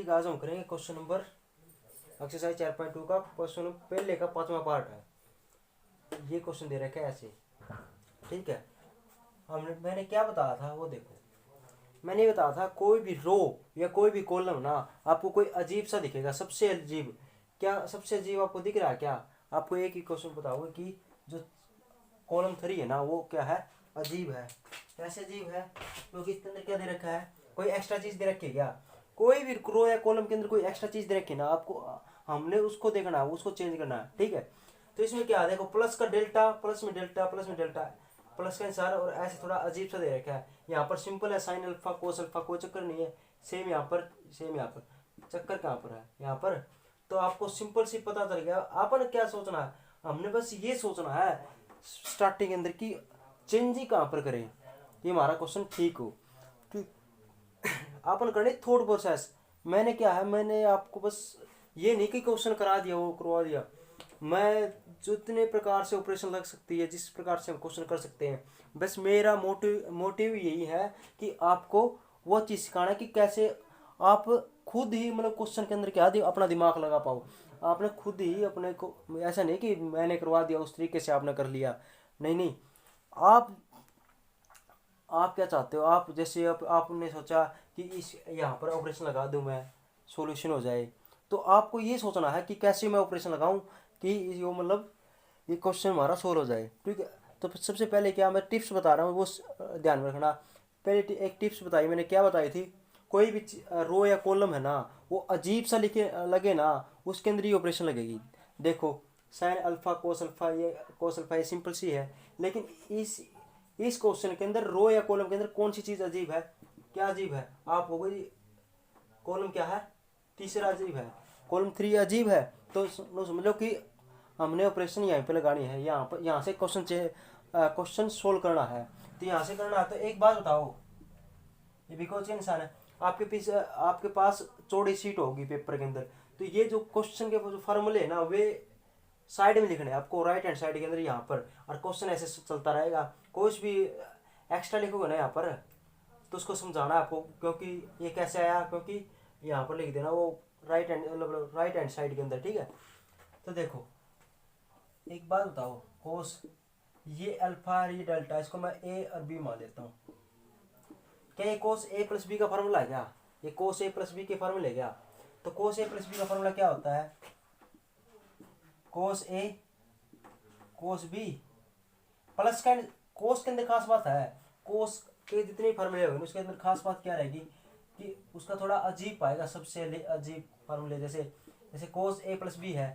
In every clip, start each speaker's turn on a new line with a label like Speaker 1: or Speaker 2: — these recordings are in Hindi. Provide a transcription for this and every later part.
Speaker 1: ठीक, आज हम करेंगे क्वेश्चन नंबर एक्सरसाइज 4.2 का क्वेश्चन पहले का 5वां पार्ट है। ये क्वेश्चन दे रखा है ऐसे, ठीक है। मैंने क्या बताया था वो देखो। मैंने ये बताया था कोई भी रो या कोई भी कॉलम ना आपको कोई अजीब सा दिखेगा। सबसे अजीब क्या, सबसे अजीब आपको दिख रहा है क्या? आपको एक ही क्वेश्चन बताओगे कि जो कॉलम 3 है ना वो क्या है, अजीब है। कैसे अजीब है? क्योंकि इसके अंदर क्या दे रखा है, कोई एक्स्ट्रा चीज दे रखी है क्या? कोई भी रो या कॉलम के अंदर कोई एक्स्ट्रा चीज दे रखी है ना, आपको हमने उसको देखना है, उसको चेंज करना है, ठीक है। तो इसमें क्या है, देखो प्लस का डेल्टा, प्लस में डेल्टा, प्लस में डेल्टा, प्लस का निशान और ऐसे थोड़ा अजीब सा दे रखा है। यहाँ पर सिंपल है, साइन अल्फा कोस अल्फा, कोई चक्कर नहीं है। सेम यहाँ पर, सेम यहाँ पर, चक्कर कहाँ पर है यहाँ पर। तो आपको सिंपल सी पता चल गया आपने क्या सोचना है। हमने बस ये सोचना है स्टार्टिंग के अंदर की चेंज ही कहाँ पर करें, ये हमारा क्वेश्चन ठीक हो। अपन करने थॉट प्रोसेस। मैंने क्या है, मैंने आपको बस ये नहीं कि क्वेश्चन करा दिया वो करवा दिया। मैं जितने प्रकार से ऑपरेशन लग सकती है, जिस प्रकार से हम क्वेश्चन कर सकते हैं, बस मेरा मोटिव यही है कि आपको वो चीज़ सिखाना है कि कैसे आप खुद ही मतलब क्वेश्चन के अंदर क्या अपना दिमाग लगा पाओ। आपने खुद ही अपने को, ऐसा नहीं कि मैंने करवा दिया उस तरीके से आपने कर लिया, नहीं नहीं। आप क्या चाहते हो, आप जैसे अब आपने सोचा कि इस यहाँ पर ऑपरेशन लगा दूँ मैं, सॉल्यूशन हो जाए। तो आपको ये सोचना है कि कैसे मैं ऑपरेशन लगाऊं कि ये मतलब ये क्वेश्चन हमारा सोल्व हो जाए, ठीक है। तो सबसे पहले क्या मैं टिप्स बता रहा हूँ वो ध्यान में रखना। पहले एक टिप्स बताई मैंने, क्या बताई थी, कोई भी रो या कॉलम है ना वो अजीब सा लिखे लगे ना, उसके अंदर ही ऑपरेशन लगेगी। देखो साइन अल्फा कोस अल्फा, ये कोस अल्फा ये सिंपल सी है, लेकिन इस क्वेश्चन के अंदर रो या कॉलम के अंदर कौन सी चीज़ अजीब है? क्या अजीब है? आप हो गई कॉलम क्या है, तीसरा अजीब है, कॉलम 3 अजीब है। तो समझ लो कि हमने ऑपरेशन यहाँ पे लगानी है, यहाँ पर यहाँ से क्वेश्चन सोल्व करना है। तो यहाँ से करना है। तो एक बात बताओ, ये बिकॉज का निशान है, आपके पीछे आपके पास चौड़ी सीट होगी पेपर के अंदर। तो ये जो क्वेश्चन के जो फॉर्मूले है ना वे साइड में लिखने हैं आपको, राइट हैंड साइड के अंदर यहाँ पर। और क्वेश्चन ऐसे चलता रहेगा, कुछ भी एक्स्ट्रा लिखोगे ना यहाँ पर तो उसको समझाना है आपको, क्योंकि ये कैसे आया, क्योंकि यहाँ पर लिख देना वो राइट हैंड मतलब राइट हैंड साइड के अंदर, ठीक है। तो देखो एक बात बताओ, कोस ये अल्फा ये डेल्टा, इसको मैं ए और बी मान लेता हूँ। क्या ये कोस ए प्लस बी का फार्मूला है क्या? ये कोस ए प्लस बी के फार्मूले है क्या? तो कोस ए प्लस बी का फार्मूला क्या होता है, कोस ए कोस बी प्लस का, कोस के अंदर खास बात है, कोस के जितने फार्मूले होंगे उसके अंदर खास बात क्या रहेगी कि उसका थोड़ा अजीब पाएगा, सबसे अजीब फार्मूले। जैसे जैसे कोस ए प्लस बी है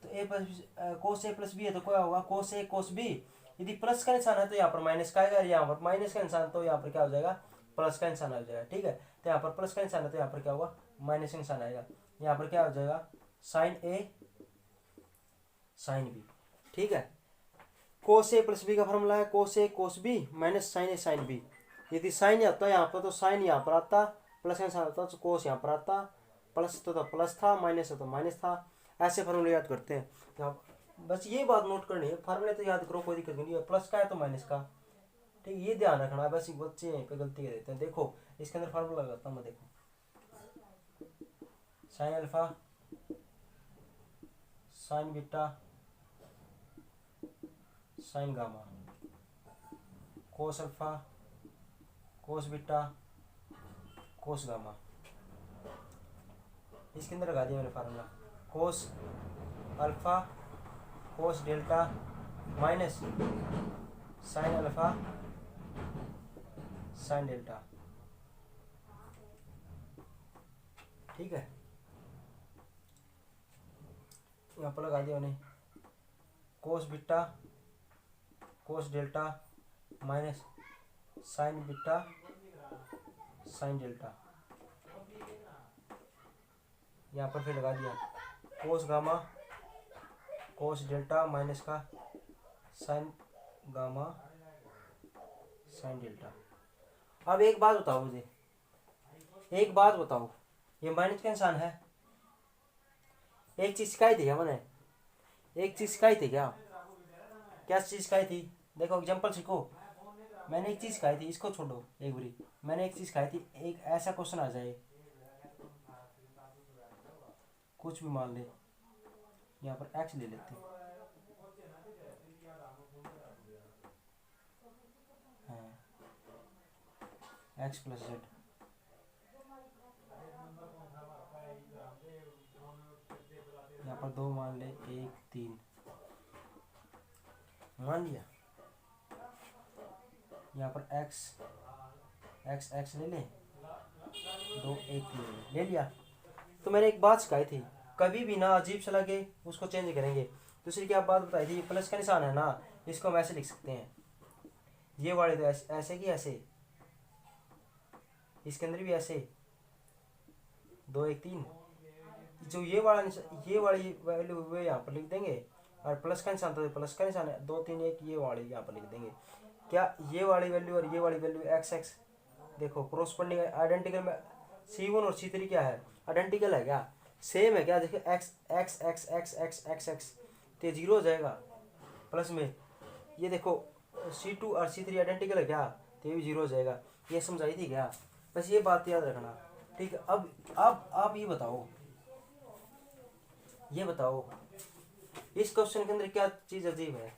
Speaker 1: तो ए प्लस कोस ए प्लस बी है तो क्या होगा, कोस ए कोस बी। यदि प्लस का निशान है तो यहाँ पर माइनस का आएगा, यहाँ पर माइनस का निशान तो यहाँ पर क्या हो जाएगा, प्लस का निशान आ जाएगा, ठीक है। तो यहाँ पर प्लस का निशान है तो यहाँ पर क्या होगा, माइनस का निशान आएगा। यहाँ पर क्या हो जाएगा, साइन ए साइन बी, ठीक है। कोस ए प्लस बी का फॉर्मूला है कोस ए कोस बी माइनस साइन ए साइन बी। यदि साइन आता यहाँ पर तो साइन यहाँ पर आता, प्लस का निशान आता तो कोस यहाँ पर आता, प्लस तो प्लस था, माइनस तो माइनस था। ऐसे फार्मूले याद करते हैं। तो बस ये बात नोट करनी है, फार्मूले तो याद करो, कोई दिक्कत नहीं है, प्लस का है तो माइनस का, ठीक, ये ध्यान रखना है। बस बच्चे यहीं पे गलती कर देते हैं। देखो इसके अंदर फार्मूला लगाता हूँ मैं, देखो sine alpha sign beta sine gamma, cos alpha cos beta cos gamma, इसके अंदर लगा दिया मैंने formula, cos alpha cos delta minus sine alpha sine delta, ठीक है। यहाँ पर लगा दिया मैंने कोस बीटा कोस delta minus sign beta sine delta. यहाँ पर फिर लगा दिया कोस गामा कोस डेल्टा माइनस का साइन गामा साइन डेल्टा। अब एक बात बताओ मुझे, एक बात बताओ, ये माइनस का निशान है, एक चीज सिखाई थी क्या मैंने, एक चीज सिखाई थी क्या? क्या चीज सिखाई थी? देखो एग्जांपल सीखो। मैंने एक चीज सिखाई थी, इसको छोड़ो एक बारी। मैंने एक चीज सिखाई थी, एक ऐसा क्वेश्चन आ जाए, कुछ भी मान ले, यहाँ पर x ले लेते हैं। हाँ, x प्लस जेड, यहाँ पर 2 मान ले, 1 3 मान लिया। यहाँ पर x ले लें, 2 1 ले लिया। तो मैंने एक बात सिखाई थी, कभी भी ना अजीब सा लगे उसको चेंज करेंगे। दूसरी क्या बात बताई थी, प्लस का निशान है ना, इसको हम ऐसे लिख सकते हैं, ये वाले तो ऐसे की ऐसे, इसके अंदर भी ऐसे 2 1 3, जो ये वाली वैल्यू वे यहाँ पर लिख देंगे, और प्लस का निशान तो प्लस का निशान है, 2 3 1 ये वाले यहाँ पर लिख देंगे। क्या ये वाली वैल्यू और ये वाली वैल्यू x देखो कोरोस्पोंडिंग आइडेंटिकल में, C1 और C3 क्या है, आइडेंटिकल है क्या, सेम है क्या, देखिए x तो 0 हो जाएगा प्लस में। ये देखो C2 और C3 आइडेंटिकल है क्या, तो ये भी 0 हो जाएगा। ये समझाई थी क्या, बस ये बात याद रखना, ठीक है। अब आप ये बताओ इस क्वेश्चन के अंदर क्या चीज़ अजीब है,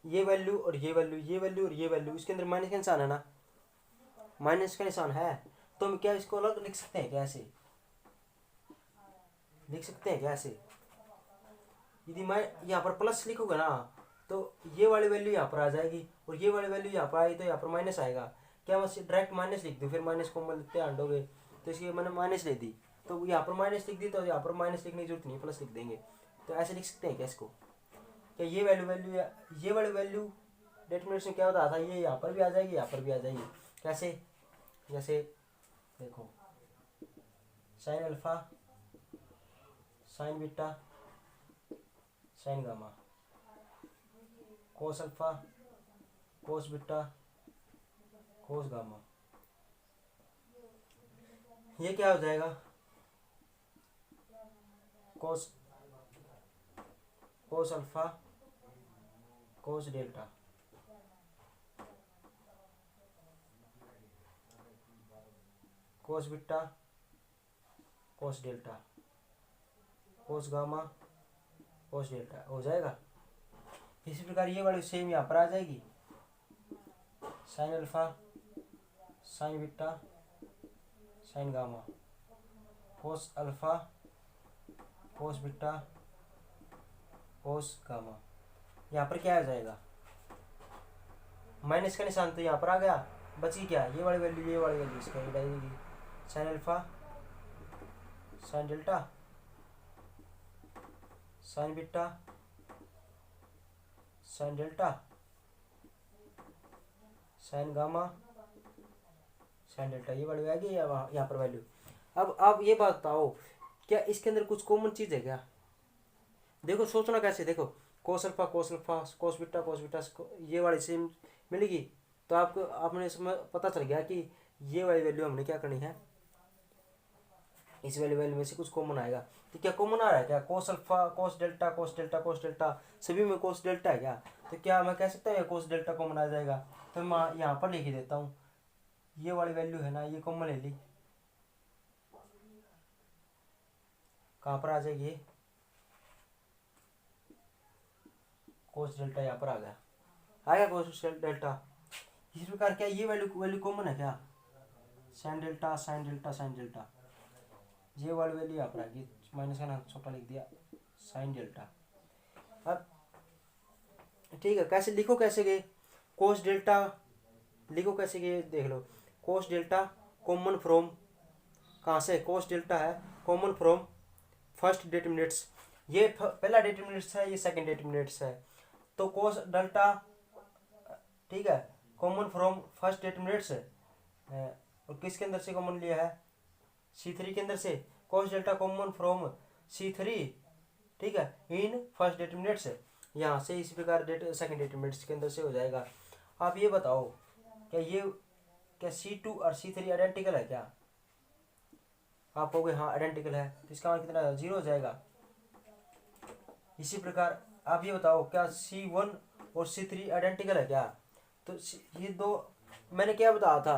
Speaker 1: ये वैल्यू और ये वैल्यू, ये वैल्यू और ये वैल्यू, इसके अंदर माइनस का निशान है ना, माइनस का निशान है, तो हम क्या इसको अलग लिख सकते हैं, कैसे लिख सकते हैं, कैसे, यदि मैं यहाँ पर प्लस लिखूंगा ना, तो ये वाली वैल्यू यहाँ पर आ जाएगी, और ये वाली वैल्यू यहाँ पर आई तो यहाँ पर माइनस आएगा। क्या मैं डायरेक्ट माइनस लिख दूँ, फिर माइनस को मिलते आंडोगे, तो इसलिए मैंने माइनस ले दी, तो यहाँ पर माइनस लिख दी, तो यहाँ पर माइनस लिखने की जरूरत नहीं, प्लस लिख देंगे। तो ऐसे लिख सकते हैं क्या इसको, क्या ये ये वाली वैल्यू डिटरमिनेंट में क्या होता था, ये यहाँ पर भी आ जाएगी, यहाँ पर भी आ जाएगी। कैसे, जैसे देखो sine alpha, sign beta, sign gamma, cos alpha, cos beta, cos gamma, ये क्या हो जाएगा, कोस अल्फा, कोस डेल्टा, कोस बीटा, कोस डेल्टा, कोस गामा, कोस डेल्टा हो जाएगा। इसी प्रकार ये वाली सेम यहाँ पर आ जाएगी, sine alpha, sign beta, sign gamma, cos alpha, cos beta, cos gamma. यहाँ पर क्या आ जाएगा, माइनस का निशान तो यहाँ पर आ गया, बची क्या, ये वाली वैल्यू, ये वाली वैल्यू इसका जाएगी, sine alpha, sine delta, sign beta, sine delta, sign gamma, sine delta, ये वाली आ गई यहाँ पर वैल्यू। अब आप ये बात बताओ, क्या इसके अंदर कुछ कॉमन चीज़ है क्या, देखो सोचना कैसे, देखो कोस अल्फा, कोस बीटा, ये वाली सेम मिलेगी, तो आपको आपने इसमें पता चल गया कि ये वाली वैल्यू हमने क्या करनी है, इस वाली वैल्यू में से कुछ कॉमन आएगा। तो क्या कॉमन आ रहा है क्या, कोस अल्फा, कोस डेल्टा, सभी में कोस डेल्टा है क्या, तो क्या मैं कह सकता हूँ कोस डेल्टा कॉमन आ जाएगा। तो मैं यहाँ पर लिख देता हूँ, ये वाली वैल्यू है ना, ये कॉमन ले ली, कहाँ पर आ जाएगी, कोस डेल्टा यहाँ पर आ गया कोस डेल्टा। इस प्रकार क्या ये वैल्यू कॉमन है क्या, साइन डेल्टा, ये वाली वैल्यू यहाँ पर आ गई, माइनस का ना छोटा लिख दिया, साइन डेल्टा। अब ठीक है, कैसे लिखो, कैसे गए, कोस डेल्टा लिखो कैसे गए, देख लो, कोस डेल्टा कॉमन फ्रॉम, कहाँ से, कोस डेल्टा है कॉमन फ्रॉम फर्स्ट डिटरमिनेंट्स, ये पहला डिटरमिनेंट्स है, ये सेकंड डिटरमिनेंट्स है, तो कोस डेल्टा ठीक है कॉमन फ्रॉम फर्स्ट डिटरमिनेंट्स है, और किसके अंदर से कॉमन लिया है, C3 के अंदर से, कोस डेल्टा कॉमन फ्रॉम C3 ठीक है इन फर्स्ट डिटरमिनेंट्स है, यहाँ से इसी प्रकार सेकंड डिटरमिनेंट्स के अंदर से हो जाएगा। आप ये बताओ, क्या C2 और C3 आइडेंटिकल है क्या, आप कहोगे हाँ आइडेंटिकल है, तो इसका मान कितना 0 हो जाएगा। इसी प्रकार आप ये बताओ, क्या C1 और C3 आइडेंटिकल है क्या, तो ये दो, मैंने क्या बताया था,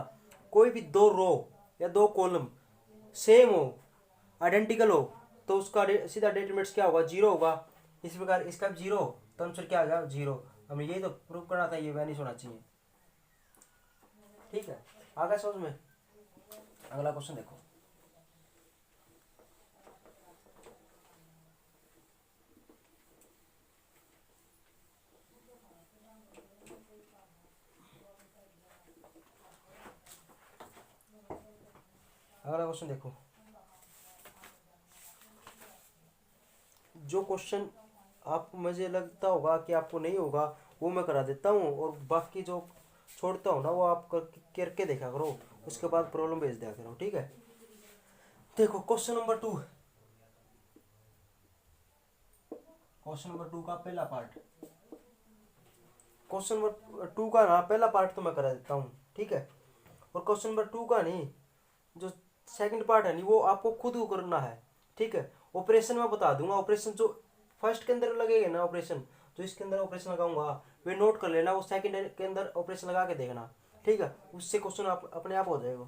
Speaker 1: कोई भी दो रो या दो कॉलम सेम हो, आइडेंटिकल हो, तो उसका सीधा डिटरमिनेंट क्या होगा, जीरो होगा। इस प्रकार इसका भी जीरो, तो आंसर क्या आ गया, जीरो। हमें यही तो प्रूव करना था, ये वैनिश होना चाहिए। ठीक है, आ गया समझ में। अगला क्वेश्चन देखो। अगला क्वेश्चन देखो। जो क्वेश्चन आप मुझे लगता होगा कि आपको नहीं होगा वो मैं करा देता हूँ, और बाकी जो छोड़ता हूँ ना वो आप करके देखा करो, उसके बाद प्रॉब्लम भेज दिया करो। ठीक है, देखो क्वेश्चन नंबर 2। क्वेश्चन नंबर 2 का पहला पार्ट, क्वेश्चन नंबर 2 का ना पहला पार्ट तो मैं करा देता हूँ। ठीक है, और क्वेश्चन नंबर 2 का नहीं, जो सेकंड पार्ट है नहीं, वो आपको खुद को करना है। ठीक है, ऑपरेशन मैं बता दूंगा। ऑपरेशन जो फर्स्ट के अंदर लगेगा ना, ऑपरेशन जो इसके अंदर ऑपरेशन लगाऊंगा वे नोट कर लेना, वो सेकंड के अंदर ऑपरेशन लगा के देखना। ठीक है, उससे क्वेश्चन आप अपने आप हो जाएगा।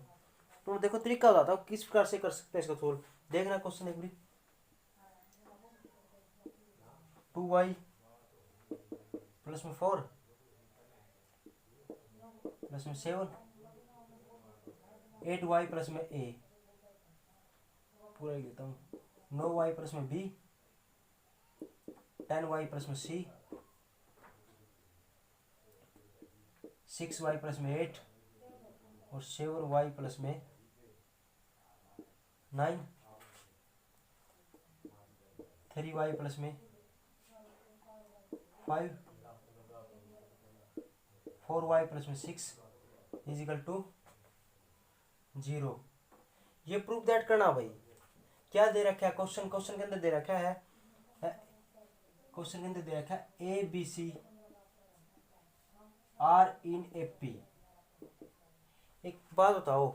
Speaker 1: तो देखो तरीका बताता हूँ किस प्रकार से कर सकते हैं इसका सोल्व। देखना क्वेश्चन एक बार। 2y प्लस में 4 प्लस में 7, 8y प्लस में a, पूरा लिख देता हूँ। 9y प्लस में b, 10y प्लस में c, 6y प्लस में 8 और 7y प्लस में 9, 3y प्लस में 5, 4y प्लस में 6 इजिकल टू 0। ये प्रूफ दैट करना भाई। क्या दे रखा है क्वेश्चन, क्वेश्चन के अंदर दे रखा है, क्वेश्चन के अंदर दे रखा है A B C are in A P. एक बात बताओ,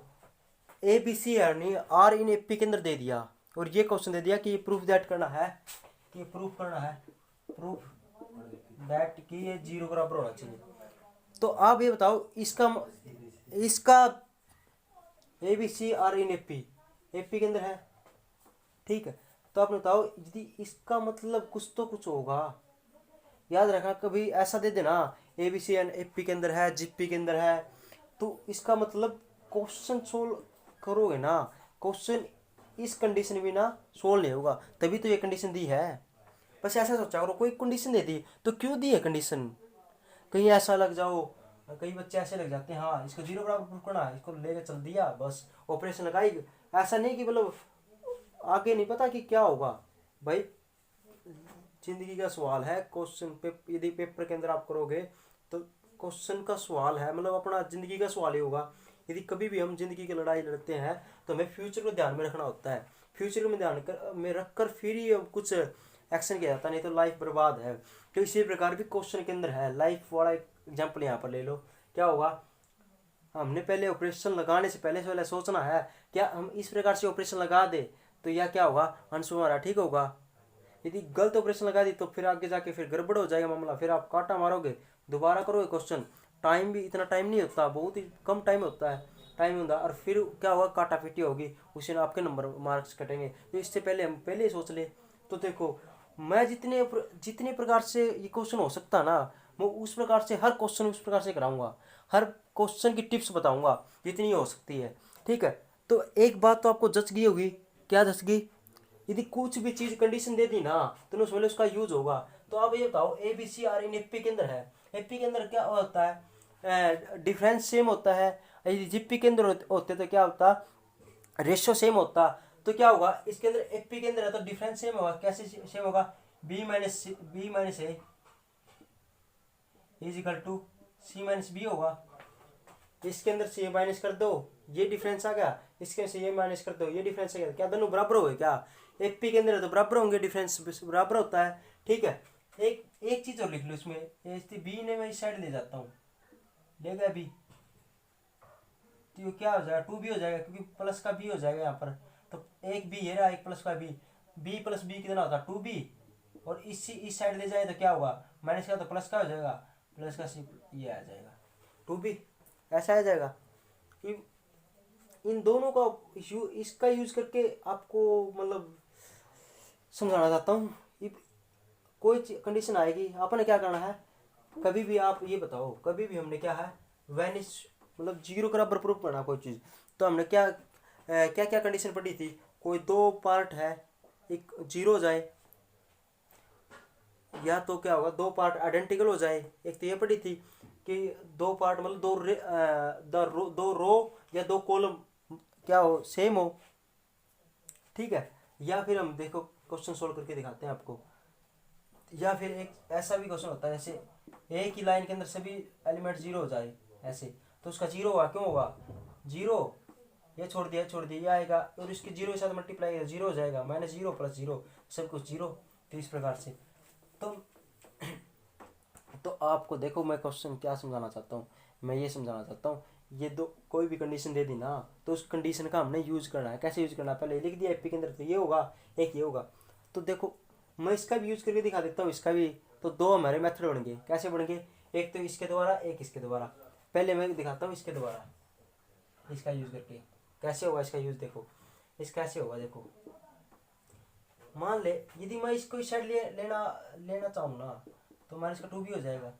Speaker 1: ए बी सी यानी आर इन ए पी के अंदर दे दिया, और ये क्वेश्चन दे दिया कि ये प्रूफ दैट करना है, कि प्रूफ करना है, प्रूफ दैट कि ये 0 बराबर होना चाहिए। तो आप ये बताओ, इसका A B C are in A P के अंदर है। ठीक है, तो आप बताओ यदि इसका मतलब कुछ तो कुछ होगा। याद रखना, कभी ऐसा दे देना A B C in A P के अंदर है, जीपी के अंदर है, तो इसका मतलब क्वेश्चन सोल्व करोगे ना, क्वेश्चन इस कंडीशन भी ना सोल्व नहीं होगा, तभी तो ये कंडीशन दी है। बस ऐसा सोचा करो, कोई कंडीशन दे दी तो क्यों दी है कंडीशन, कहीं ऐसा लग जाओ, कई बच्चे ऐसे लग जाते हैं हाँ इसको 0 बराबर प्रूफ करना, इसको लेकर चल दिया बस ऑपरेशन लगाई। ऐसा नहीं कि मतलब आगे नहीं पता कि क्या होगा। भाई जिंदगी का सवाल है, क्वेश्चन यदि पेपर के अंदर आप करोगे तो क्वेश्चन का सवाल है, मतलब अपना जिंदगी का सवाल ही होगा। यदि कभी भी हम जिंदगी की लड़ाई लड़ते हैं तो हमें फ्यूचर को ध्यान में रखना होता है, फ्यूचर में ध्यान में रखकर फिर ही कुछ एक्शन किया जाता है, नहीं तो लाइफ बर्बाद है। तो इसी प्रकार भी क्वेश्चन के अंदर है, लाइफ वाला एग्जाम्पल यहाँ पर ले लो। क्या होगा, हमने पहले ऑपरेशन लगाने से पहले सोचना है, क्या हम इस प्रकार से ऑपरेशन लगा दे तो यह क्या होगा, आंसर हमारा ठीक होगा। यदि गलत ऑपरेशन लगा दी तो फिर आगे जाके फिर गड़बड़ हो जाएगा मामला, फिर आप काटा मारोगे, दोबारा करोगे क्वेश्चन, टाइम भी इतना टाइम नहीं होता, बहुत ही कम टाइम होता है, टाइम होता और फिर क्या होगा, काटा पीटी होगी, उसी में आपके नंबर मार्क्स कटेंगे। तो इससे पहले हम पहले ही सोच ले। तो देखो मैं जितने प्रकार से ये क्वेश्चन हो सकता ना, मैं उस प्रकार से हर क्वेश्चन उस प्रकार से कराऊंगा, हर क्वेश्चन की टिप्स बताऊंगा जितनी हो सकती है। ठीक है, तो एक बात तो आपको जच गई होगी, क्या जच गई, यदि कुछ भी चीज कंडीशन दे दी ना तो उसमें उसका यूज होगा। तो आप ये बताओ A B C are in AP के अंदर है, एपी के अंदर क्या होता है, डिफरेंस सेम होता है। यदि जीपी के अंदर होते तो क्या होता, रेशियो सेम होता। तो क्या होगा, इसके अंदर एपी के अंदर है तो डिफरेंस सेम होगा, कैसे सेम होगा, B minus A is equal to C minus B होगा। इसके अंदर से ये माइनस कर दो, ये डिफरेंस आ गया, इसके से ये माइनस कर दो, ये डिफरेंस आ गया, क्या दोनों बराबर हो गए, क्या एपी के अंदर है तो बराबर होंगे, डिफरेंस बराबर होता है। ठीक है, एक चीज और लिख लो इसमें, बी ने मैं इस साइड ले जाता हूँ, लेगा बी तो क्या हो जाएगा, 2b हो जाएगा, क्योंकि प्लस का b हो जाएगा यहाँ पर। तो एक b है ना, एक प्लस का b प्लस b कितना होता है 2b, और इस साइड ले जाए तो क्या होगा, माइनस का तो प्लस का हो जाएगा, प्लस का सी ये आ जाएगा 2b, ऐसा आ जाएगा। इन दोनों का इसका यूज करके आपको मतलब समझाना चाहता हूँ। कोई कंडीशन आएगी, आपने क्या करना है, कभी भी आप ये बताओ, कभी भी हमने क्या है वैनिश मतलब जीरो के बराबर प्रूफ करना कोई चीज़, तो हमने क्या क्या क्या कंडीशन पढ़ी थी, कोई दो पार्ट है एक जीरो हो जाए, या तो क्या होगा दो पार्ट आइडेंटिकल हो जाए, एक तो ये पढ़ी थी कि दो पार्ट मतलब दो रो या दो कॉलम क्या हो सेम हो, ठीक है। या फिर हम देखो क्वेश्चन सोल्व करके दिखाते हैं आपको, या फिर एक ऐसा भी क्वेश्चन होता है जैसे एक ही लाइन के अंदर सभी एलिमेंट जीरो हो जाए ऐसे, तो उसका जीरो हुआ, क्यों होगा जीरो, ये छोड़ दिया ये आएगा, और इसके जीरो के साथ मल्टीप्लाई जीरो हो जाएगा, माइनस जीरो प्लस जीरो सब कुछ जीरो। तो इस प्रकार से तो तो आपको देखो मैं क्वेश्चन क्या समझाना चाहता हूँ, मैं ये समझाना चाहता हूँ, ये दो कोई भी कंडीशन दे दी ना, तो उस कंडीशन का हमने यूज करना है। कैसे यूज करना है, पहले लिख दिया एपी के अंदर, तो ये होगा एक ये होगा। तो देखो मैं इसका भी यूज करके दिखा देता हूँ, इसका भी। तो दो हमारे मेथड बनेंगे, कैसे बनेंगे, एक तो इसके द्वारा एक इसके द्वारा। पहले मैं दिखाता हूँ इसके द्वारा, इसका यूज करके कैसे होगा इसका यूज। देखो इसका कैसे होगा, देखो मान ले यदि मैं इसको इस साइड लेना चाहूँ ना, तो माइनस का टू भी हो जाएगा,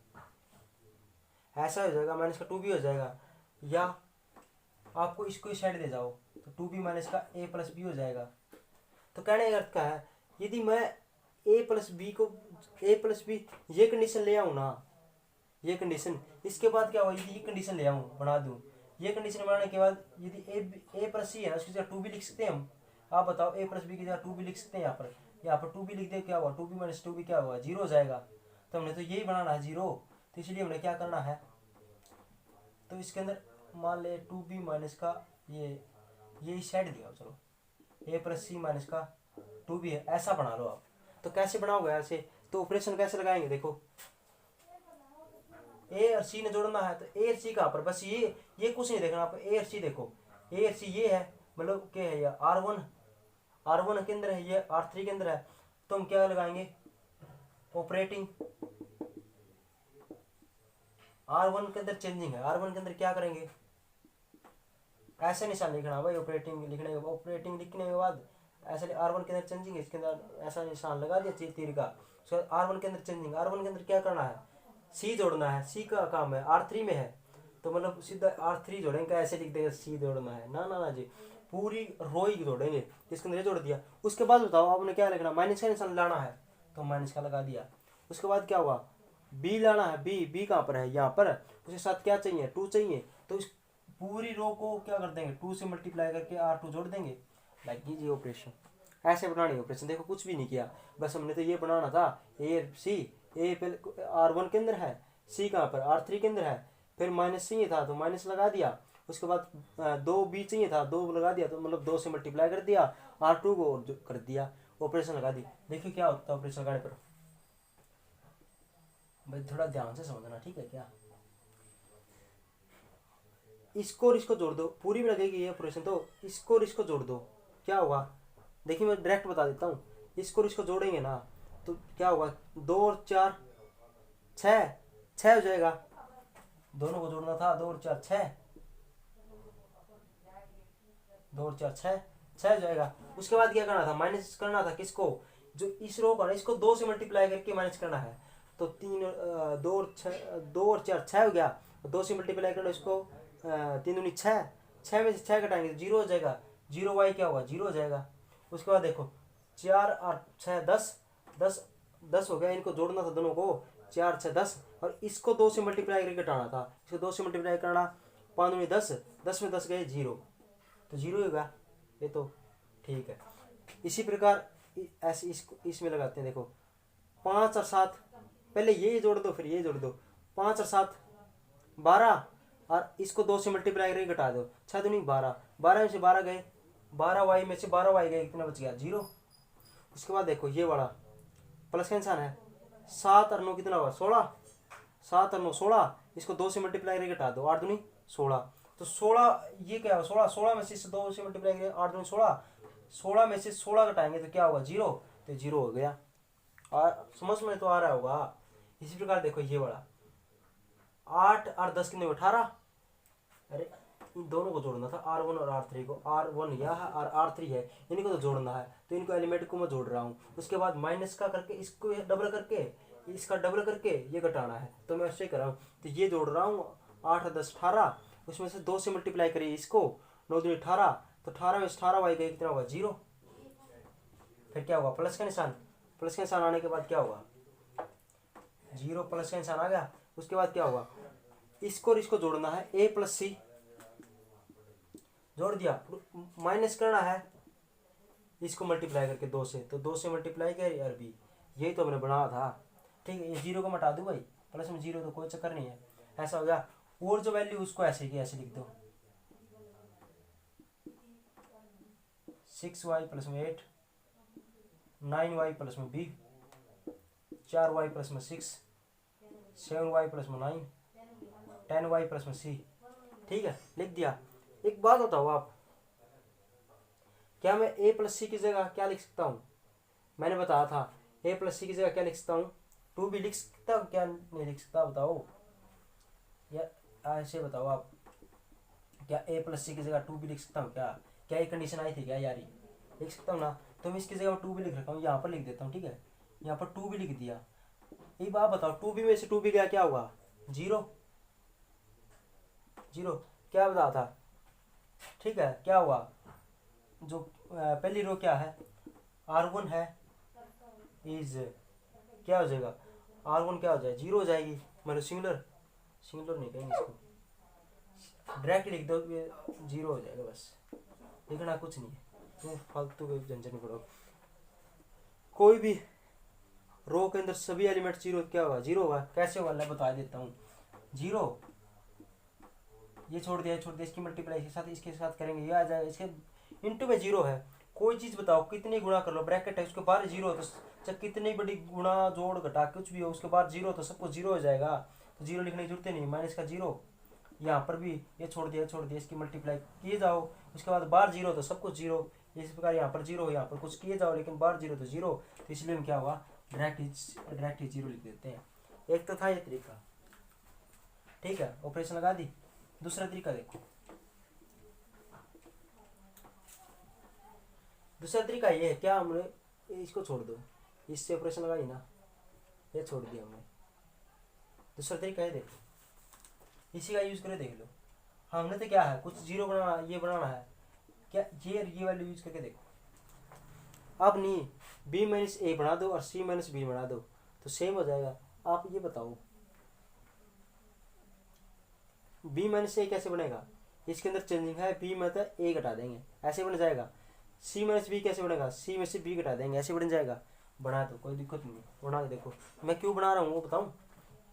Speaker 1: ऐसा हो जाएगा, माइनस का टू भी हो जाएगा। या आपको इसको इस साइड ले जाओ तो टू बी माइनस का ए प्लस बी हो जाएगा। तो कहने का अर्थ क्या है, यदि मैं ए प्लस बी ये कंडीशन ले आऊँ ना, ये कंडीशन, इसके बाद क्या होगा, यदि ये कंडीशन ले आऊँ बना दूँ, ये कंडीशन बनाने के बाद यदि ए प्लस सी है ना, उसकी जगह टू भी लिख सकते हैं हम। आप बताओ ए प्लस बी की जगह टू भी लिख सकते हैं, यहाँ पर टू भी लिख दे, क्या हुआ टू बी माइनस टू भी क्या हुआ जीरो हो जाएगा। तो हमने तो यही बनाना है जीरो, तो इसलिए हमने क्या करना है, तो इसके अंदर मान ले टू बी माइनस का ये इस साइड दिया, चलो ए प्लस सी माइनस का टू बी है, ऐसा बना लो आप। तो कैसे बनाओगे ऐसे, तो ऑपरेशन कैसे लगाएंगे, देखो ए और सी ने जोड़ना है, तो ए और सी कहाँ पर, बस ये कुछ नहीं देखना आप, ए और सी देखो, ए और सी ये है, मतलब क्या है, ये आर वन के अंदर है, ये R3 के अंदर है। तो हम क्या लगाएंगे, ऑपरेटिंग R1 के अंदर चेंजिंग है, R1 के अंदर क्या करेंगे, ऐसे निशान लिखना भाई, ऑपरेटिंग लिखने के बाद ऐसे R1 के अंदर चेंजिंग है, इसके अंदर ऐसा निशान लगा दिया तीर का। R1 के अंदर चेंजिंग, R1 के अंदर क्या करना है, सी जोड़ना है, सी का काम है, R3 में है, तो मतलब सीधा R3 जोड़ेंगे, ऐसे लिख देंगे सी जोड़ना है, ना जी, पूरी रो ही जोड़ेंगे, इसके अंदर ये जोड़ दिया। उसके बाद बताओ आपने क्या लिखना, माइनस का निशान लाना है, तो माइनस का लगा दिया। उसके बाद क्या हुआ, बी लाना है, बी कहाँ पर है, यहाँ पर, उसके साथ क्या चाहिए, टू चाहिए, तो इस पूरी रो को क्या कर देंगे, टू से मल्टीप्लाई करके R2 जोड़ देंगे, लाइक ये ऑपरेशन ऐसे बनानी ऑपरेशन। देखो कुछ भी नहीं किया, बस हमने तो ये बनाना था, ए सी, ए पहले R1 के अंदर है, सी कहाँ पर R3 के अंदर है, फिर माइनस चाहिए था तो माइनस लगा दिया। उसके बाद दो बी चाहिए था, दो लगा दिया, तो मतलब दो से मल्टीप्लाई कर दिया, R2 को और कर दिया, ऑपरेशन लगा दी। देखिए क्या होता है ऑपरेशन लगाने पर, भाई थोड़ा ध्यान से समझना, ठीक है क्या, इसको और इसको जोड़ दो, पूरी भी लगेगी ये ऑपरेशन, तो इसको और इसको जोड़ दो, क्या होगा, देखिए मैं डायरेक्ट बता देता हूँ, इसको और इसको जोड़ेंगे ना, तो क्या होगा, दो और चार छः, छः हो जाएगा, दोनों को जोड़ना था, दो और चार छः, दो और चार छः, छः हो जाएगा। उसके बाद क्या करना था, माइनस करना था किसको, जो इस रो का ना, इसको दो से मल्टीप्लाई करके माइनस करना है, तो दो और चार छः हो गया, दो से मल्टीप्लाई करना इसको, तीन दूनी छः, छः में से छः घटाएंगे तो जीरो हो जाएगा, जीरो वाई क्या होगा जीरो हो जाएगा। उसके बाद देखो चार और छः दस, दस दस हो गया, इनको जोड़ना था दोनों को, चार छः दस, और इसको दो से मल्टीप्लाई करके घटाना था, इसको दो से मल्टीप्लाई करना, पाँच दूनी दस, दस में दस गए जीरो, तो जीरो होगा ये, तो ठीक है। इसी प्रकार ऐसे इसमें लगाते हैं, देखो पाँच और सात, पहले ये जोड़ दो फिर ये जोड़ दो, पाँच और सात बारह, और इसको दो से मल्टीप्लाई करके घटा दो, छः दूनी बारह, बारह में से बारह गए, बारह वाई में से बारह वाई गए, कितना बच गया जीरो। उसके बाद देखो ये वाला प्लस का निशान है, सात और नौ कितना हुआ सोलह, सात और नौ सोलह, इसको दो से मल्टीप्लाई करके घटा दो, आठ दूनी सोलह, तो सोलह ये क्या है, सोलह, सोलह में से दो से मल्टीप्लाई करें, आठ दूनी सोलह, सोलह में से सोलह घटाएंगे तो क्या होगा जीरो, तो जीरो हो गया। और समझ में तो आ रहा होगा। इसी प्रकार देखो ये वाला आठ और दस कितने, 18, अरे इन दोनों को जोड़ना था, R1 और R3 को। R1 यह है और R3 है, इनको तो जोड़ना है। तो इनको एलिमेंट को मैं जोड़ रहा हूँ। उसके बाद माइनस का करके इसको डबल करके इसका डबल करके ये घटाना है, तो मैं उससे कर रहा हूँ। तो ये जोड़ रहा हूँ, 8 10 18, उसमें से 2 से मल्टीप्लाई करिए इसको, 9 दूनी 18, तो 18 में 18 वाई गई, कितना होगा 0। फिर क्या होगा, प्लस का निशान। प्लस का निशान आने के बाद क्या होगा, 0 प्लस का निशान आ गया। उसके बाद क्या होगा, इसको और इसको जोड़ना है, a प्लस सी जोड़ दिया, माइनस करना है इसको मल्टीप्लाई करके 2 से, तो 2 से मल्टीप्लाई कर यार बी, यही तो हमने बनाया था। ठीक है, ये 0 को मटा दूँ भाई, प्लस में 0 तो कोई चक्कर नहीं है, ऐसा हो गया। और जो वैल्यू उसको ऐसे की ऐसे लिख दो, 6y प्लस में 8, 9y प्लस में b, 4y प्लस में 6, 7y प्लस में 9, 10y प्लस में c। ठीक है, लिख दिया। एक बात बताओ आप, क्या मैं a प्लस सी की जगह क्या लिख सकता हूँ? मैंने बताया था a प्लस सी की जगह क्या लिख सकता हूँ, 2 भी लिख सकता हूँ, क्या नहीं लिख सकता बताओ, या ऐसे बताओ आप, क्या a प्लस सी की जगह 2 भी लिख सकता हूँ? क्या क्या एक कंडीशन आई थी क्या यारी, लिख सकता हूँ ना। तो मैं इसकी जगह 2 भी लिख रखा हूँ, यहाँ पर लिख देता हूँ। ठीक है, यहाँ पर 2 भी लिख दिया। एक बात बताओ, 2 भी में से 2 भी गया, क्या होगा 0 0, क्या बताया था। ठीक है, क्या हुआ, जो पहली रो क्या है, R1 है, इज क्या हो जाएगा, R1 क्या हो जाएगा 0 हो जाएगी, मतलब सिंगुलर नहीं कहेंगे इसको, डायरेक्ट लिख दो 0 हो जाएगा, बस लिखना कुछ नहीं है, तुम फालतू के झंझट में पड़ो। कोई भी रो के अंदर सभी एलिमेंट 0 क्या होगा 0 होगा, कैसे होगा मैं बता देता हूँ। 0 ये छोड़ दिया इसकी मल्टीप्लाई इसके साथ करेंगे, ये आ जाएगा, इसके इंटू में 0 है। कोई चीज़ बताओ कितनी गुणा कर लो, ब्रैकेट है उसके बाद 0, तो चाहे कितनी बड़ी गुणा जोड़ घटा कुछ भी हो उसके बाद 0, तो सब कुछ 0 हो जाएगा, तो 0 लिखने की जरूरत नहीं, माइनस का 0। यहाँ पर भी ये छोड़ दिया इसकी मल्टीप्लाई किए जाओ, उसके बाद बार 0 तो सब कुछ 0। इस प्रकार यहाँ पर 0, यहाँ पर कुछ किए जाओ लेकिन बार 0 तो 0, तो इसलिए हम क्या हुआ डायरेक्ट 0 लिख देते हैं। एक तो था ये तरीका, ठीक है, ऑपरेशन लगा दी। दूसरा तरीका देखो, दूसरा तरीका ये है, क्या हमने इसको छोड़ दो, इससे ऑपरेशन लगाई ना, ये छोड़ दिया हमने। दूसरा तरीका ये देखो, इसी का यूज करे देख लो। हमने तो क्या है, कुछ 0 बनाना, ये बनाना है क्या, ये वैल्यू यूज करके देखो। अब नहीं, b माइनस ए बना दो और c माइनस बी बना दो, तो सेम हो जाएगा। आप ये बताओ b माइनस ए कैसे बनेगा, इसके अंदर चेंजिंग है, b में तो a घटा देंगे, ऐसे बन जाएगा। c माइनस बी कैसे बनेगा, c में से b घटा देंगे, ऐसे बन जाएगा। बना दो, कोई दिक्कत नहीं, बना के देखो। मैं क्यों बना रहा हूँ वो बताऊँ,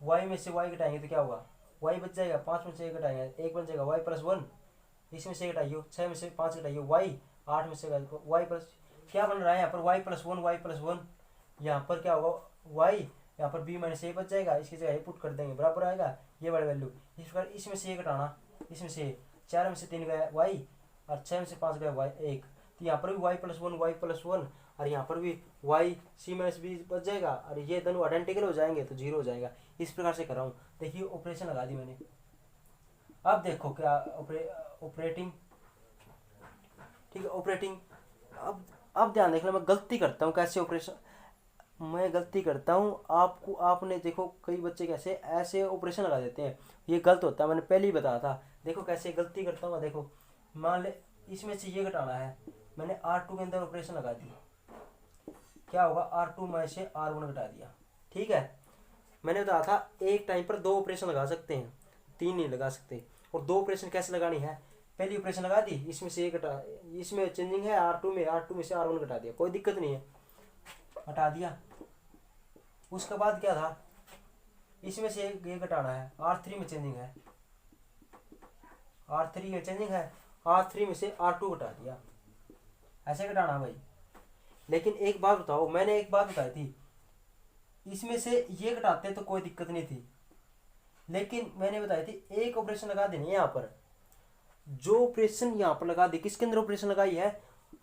Speaker 1: y में से y घटाएंगे तो क्या होगा, y बच जाएगा, 5 में से 1 घटाएंगे 1 बन जाएगा, y प्लस 1, इसमें से घटाइयो, 6 में से 5 घटाइयो y, 8 में से y प्लस, क्या बन रहा है यहाँ पर y प्लस 1, यहाँ पर क्या होगा y, यहाँ पर b माइनस ए बच जाएगा, इसकी जगह ये पुट कर देंगे, बराबर आएगा ये वाली वैल्यू। इस प्रकार इसमें से 1 घटाना, इसमें से 4 में से 3 गया y और 6 में से 5 गया y 1, तो यहाँ पर भी y प्लस 1 और यहाँ पर भी y c माइनस बी बच जाएगा, और ये दोनों आइडेंटिकल हो जाएंगे तो 0 हो जाएगा। इस प्रकार से कर रहा हूँ, देखिए ऑपरेशन लगा दी मैंने। अब देखो क्या ऑपरेटिंग, ठीक है ऑपरेटिंग। अब ध्यान देखना, मैं गलती करता हूँ कैसे ऑपरेशन, मैं गलती करता हूँ आपको, आपने देखो कई बच्चे कैसे ऐसे ऑपरेशन लगा देते हैं, ये गलत होता है, मैंने पहले ही बताया था। देखो कैसे गलती करता हूँ, देखो मान ले इसमें से ये घटाना है, मैंने R2 के अंदर ऑपरेशन लगा दी, क्या होगा R2 में से R1 घटा दिया। ठीक है, मैंने बताया था एक टाइम पर 2 ऑपरेशन लगा सकते हैं, 3 नहीं लगा सकते। और 2 ऑपरेशन कैसे लगानी है, पहली ऑपरेशन लगा दी, इसमें से 1 घटा, इसमें चेंजिंग है R2 में से R1 घटा दिया, कोई दिक्कत नहीं है, हटा दिया। उसके बाद क्या था, इसमें से ये घटाना है, R3 में चेंजिंग है, R3 में चेंजिंग है, R3 में से R2 घटा दिया, ऐसे घटाना भाई। लेकिन एक बात बताओ, मैंने एक बात बताई थी, इसमें से ये घटाते तो कोई दिक्कत नहीं थी, लेकिन मैंने बताई थी एक ऑपरेशन लगा देनी यहाँ पर, जो ऑपरेशन यहाँ पर लगा दी, किसके अंदर ऑपरेशन लगाई है,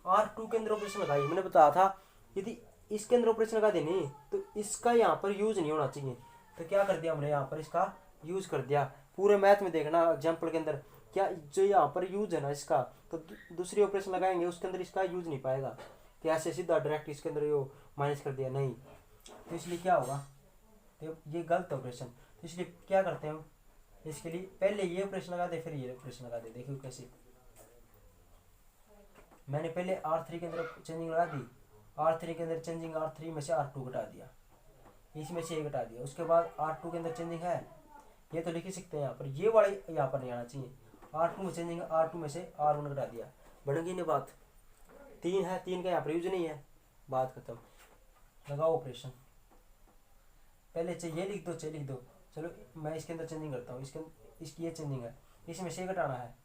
Speaker 1: R2 के अंदर ऑपरेशन लगाई। मैंने बताया था यदि इसके अंदर ऑपरेशन लगा देनी तो इसका यहाँ पर यूज नहीं होना चाहिए, तो क्या कर दिया हमने यहाँ पर इसका यूज कर दिया। पूरे मैथ में देखना एग्जाम्पल के अंदर क्या जो यहाँ पर यूज है ना इसका, तो दूसरी ऑपरेशन लगाएंगे उसके अंदर इसका यूज नहीं पाएगा कि ऐसे सीधा डायरेक्ट इसके अंदर यो माइनस कर दिया, नहीं। तो इसलिए क्या होगा, तो ये गलत ऑपरेशन। तो इसलिए क्या करते हैं हम, इसके लिए पहले ये ऑपरेशन लगा दे फिर ये ऑपरेशन लगा दे। देखिए कैसे, मैंने पहले R3 के अंदर चेंजिंग लगा दी, R3 के अंदर चेंजिंग R3 में से R2 घटा दिया, इसमें से ये घटा दिया। उसके बाद R2 के अंदर चेंजिंग है, ये तो लिख ही सकते हैं यहाँ पर, ये वाले यहाँ पर नहीं आना चाहिए। R2 में चेंजिंग R2 में से R1 घटा दिया, बढ़ गई नहीं बात। 3 है, 3 का यहाँ पर यूज नहीं है, बात खत्म। लगाओ ऑपरेशन, पहले चाहिए लिख दो, चाहिए लिख दो। चलो मैं इसके अंदर चेंजिंग करता हूँ, इसकी ये चेंजिंग है, इसमें से घटाना है।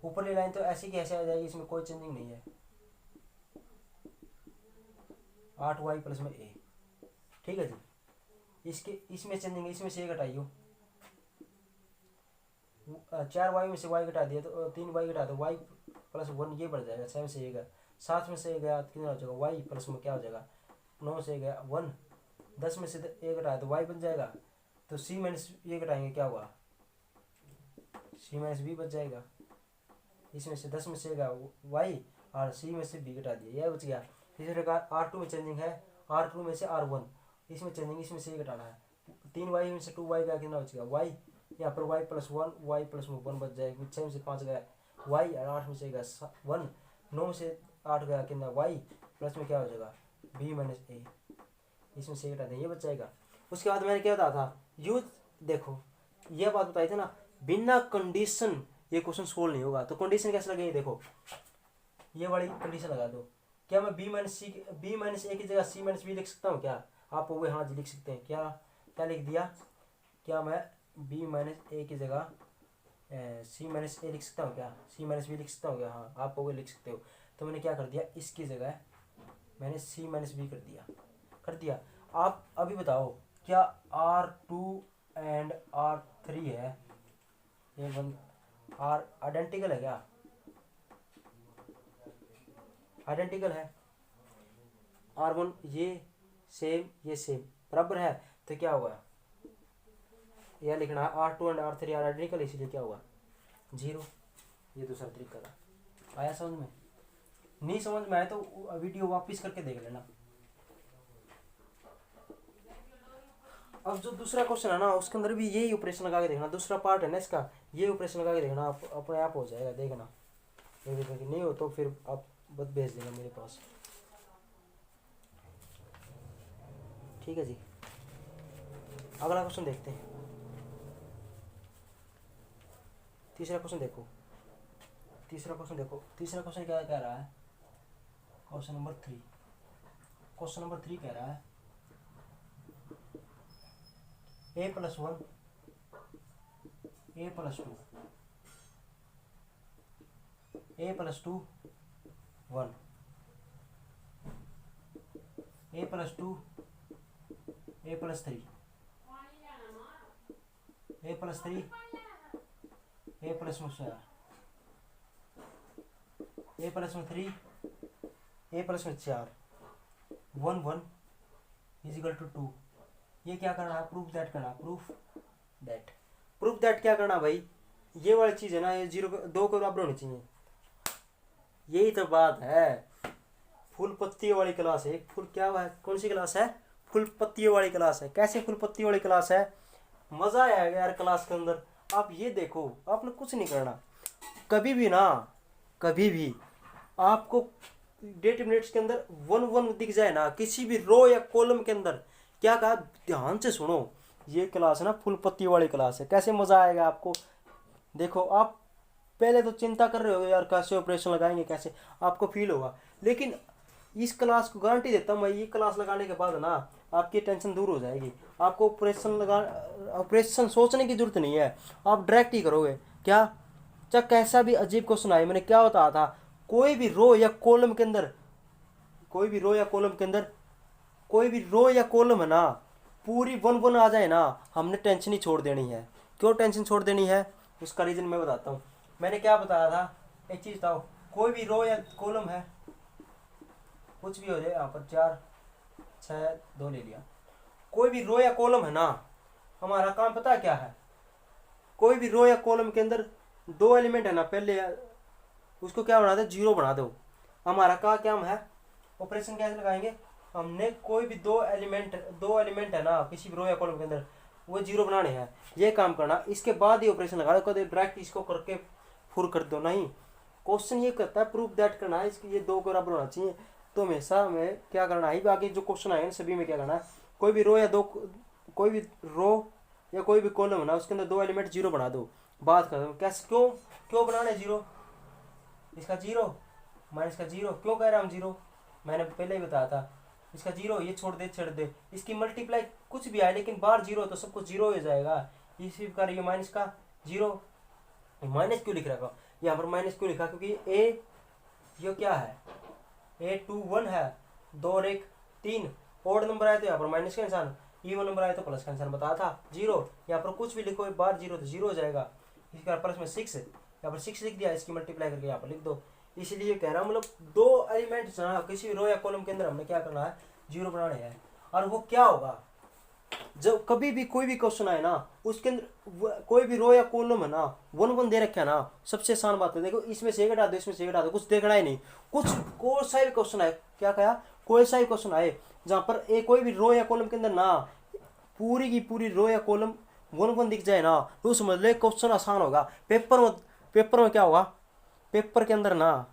Speaker 1: ऊपरली लाइन तो ऐसी की ऐसे आ जाएगी, इसमें कोई चेंजिंग नहीं है। 8y प्लस में a, ठीक है जी। इसमें चेंजिंग है, इसमें से a घटाइयो, 4y में से y घटा दिया तो 3y घटा दो, y प्लस 1 ये बढ़ जाएगा, 7 से a गया, 7 में से a गया कितना हो जाएगा, y प्लस में क्या हो जाएगा, 9 से गया 1, 10 में से a घटाया तो y बन जाएगा। तो c माइनस ये घटाएंगे क्या हुआ, c माइनस b बच जाएगा। इसमें से 10 में से गया y और c में से b घटा दिया, यह बच गया। इसी प्रकार R2 में चेंजिंग है, R2 में से R1, इसमें चेंजिंग, इसमें से ये घटाना है। 3y में से 2y गया कितना बच गया, y, यहाँ पर y प्लस 1, y प्लस 1 बच जाएगा। 6 में से 5 गया y और 8 में से गया 1, 9 में से 8 गया कितना y प्लस में क्या हो जाएगा b माइनस a, इसमें से घटा दें, ये बच जाएगा। उसके बाद मैंने क्या बताया था, यूज देखो ये बात बताई थी ना, बिना कंडीशन ये क्वेश्चन सोल्व नहीं होगा। तो कंडीशन कैसे लगेगी, देखो ये वाली कंडीशन लगा दो। क्या मैं b माइनस a की जगह c माइनस b लिख सकता हूँ क्या, आप वो हाँ जी लिख सकते हैं। क्या क्या लिख दिया, क्या मैं b माइनस a की जगह c माइनस a लिख सकता हूँ क्या, c माइनस b लिख सकता हूँ क्या, हाँ आप वो लिख सकते हो। तो मैंने क्या कर दिया, इसकी जगह मैंने c माइनस b कर दिया। आप अभी बताओ क्या R2 एंड R3 है, ये R आइडेंटिकल है क्या, आइडेंटिकल है। R1 ये सेम बराबर है, तो क्या होगा, यह लिखना है R2 and R3 are identical, इसलिए क्या होगा 0। ये दूसरा तरीका था। आया समझ में, नहीं समझ में आया तो वीडियो वापस करके देख लेना। अब जो दूसरा क्वेश्चन है ना, उसके अंदर भी यही ऑपरेशन लगा के देखना, दूसरा पार्ट है ना इसका, ये ऑपरेशन लगा के देखना, आप अपने आप हो जाएगा, देखना। नहीं हो तो फिर आप बस भेज देना मेरे पास, ठीक है जी। अगला क्वेश्चन देखते हैं, तीसरा क्वेश्चन देखो, तीसरा क्वेश्चन क्या कह रहा है, क्वेश्चन नंबर 3 कह रहा है a plus 1 a plus 2 1 a plus 2 a plus 3 a plus 3 a plus में 4 a प्लस में 3 a प्लस में 4 1 1 इज इक्वल टू 2। ये क्या करना है, प्रूफ दैट करना, प्रूफ दैट क्या करना भाई, ये वाली चीज है ना, ये 2 के बराबर होनी चाहिए, यही तो बात है। फुल पत्तियों वाली क्लास है, फुल क्या है, कौन सी क्लास है, फुल पत्तियों वाली क्लास है। कैसे फुल पत्तियों वाली क्लास है, मजा आएगा यार क्लास के अंदर। आप ये देखो, आपने कुछ नहीं करना, कभी भी आपको डेट मिनट्स के अंदर 1 1 दिख जाए ना किसी भी रो या कॉलम के अंदर, क्या कहा ध्यान से सुनो, ये क्लास है ना फुल पत्ती वाली क्लास है, कैसे मजा आएगा आपको। देखो आप पहले तो चिंता कर रहे हो यार कैसे ऑपरेशन लगाएंगे, कैसे आपको फील होगा, लेकिन इस क्लास को गारंटी देता हूँ मैं, ये क्लास लगाने के बाद ना आपकी टेंशन दूर हो जाएगी। आपको ऑपरेशन सोचने की जरूरत नहीं है, आप डायरेक्ट ही करोगे। क्या चाहे कैसा भी अजीब क्वेश्चन आए, मैंने क्या बताया था, कोई भी रो या कॉलम के अंदर कोई भी रो या कॉलम है ना, पूरी 1 1 आ जाए ना, हमने टेंशन ही छोड़ देनी है। क्यों टेंशन छोड़ देनी है, उसका रीज़न मैं बताता हूँ। मैंने क्या बताया था, एक चीज़ बताओ, कोई भी रो या कॉलम है, कुछ भी हो जाए, यहाँ पर 4 6 2 ले लिया, कोई भी रो या कॉलम है ना, हमारा काम पता है क्या है, कोई भी रो या कॉलम के अंदर दो एलिमेंट है ना, पहले उसको क्या बना दो, जीरो बना दो। हमारा का क्या है, ऑपरेशन कैसे लगाएंगे, हमने कोई भी दो एलिमेंट है ना किसी भी रो या कॉलम के अंदर, वो जीरो बनाने हैं, ये काम करना। इसके बाद ही ऑपरेशन लगा दो, कभी डायरेक्ट इसको करके फुर कर दो नहीं। क्वेश्चन ये करता है प्रूफ दैट करना है, इसकी ये दो बराबर होना चाहिए। तो हमेशा हमें क्या करना है, आगे जो क्वेश्चन आएंगे सभी में क्या करना है, कोई भी रो या दो, कोई भी रो या कोई भी कॉलम है ना, उसके अंदर दो एलिमेंट जीरो बना दो। बात कर दो कैसे, क्यों क्यों बनाना है जीरो, इसका जीरो माइनस का जीरो, क्यों कह रहा हम जीरो, मैंने पहले ही बताया था। इसका जीरो ये छोड़ दे, इसकी मल्टीप्लाई कुछ भी आए लेकिन बाहर जीरो तो सब कुछ जीरो हो जाएगा। इसी प्रकार ये माइनस का जीरो, माइनस क्यों लिख रखा है यहाँ पर, माइनस क्यों लिखा, क्योंकि ए ये क्या है, ए 2 1 है, 2 और 1 3, ओड नंबर आए तो यहाँ पर माइनस का निशान, इवन नंबर आए तो प्लस का निशान बताया था। जीरो यहाँ पर कुछ भी लिखो बार जीरो तो जीरो हो जाएगा। इसके बाद प्लस में 6, यहाँ पर 6 लिख दिया, इसकी मल्टीप्लाई करके यहाँ पर लिख दो। इसलिए कह रहा हूँ मतलब दो एलिमेंट किसी भी रो या कॉलम के अंदर हमने क्या करना है, जीरो बनाने हैं। और वो क्या होगा, जब कभी भी कोई भी क्वेश्चन आए ना उसके अंदर कोई भी रो या कॉलम है ना 1 1 दे रखा है ना, सबसे आसान बात है, देखो इसमें से घटा दो, इसमें से घटा दो, कुछ देखना ही नहीं। कुछ कोई सा भी क्वेश्चन आए, क्या कहा, कोई सा भी क्वेश्चन आए जहाँ पर कोई भी रो या कॉलम के अंदर ना पूरी की पूरी रो या कॉलम 1 1 दिख जाए ना, तो समझ ले क्वेश्चन आसान होगा। पेपर में क्या होगा, पेपर के अंदर ना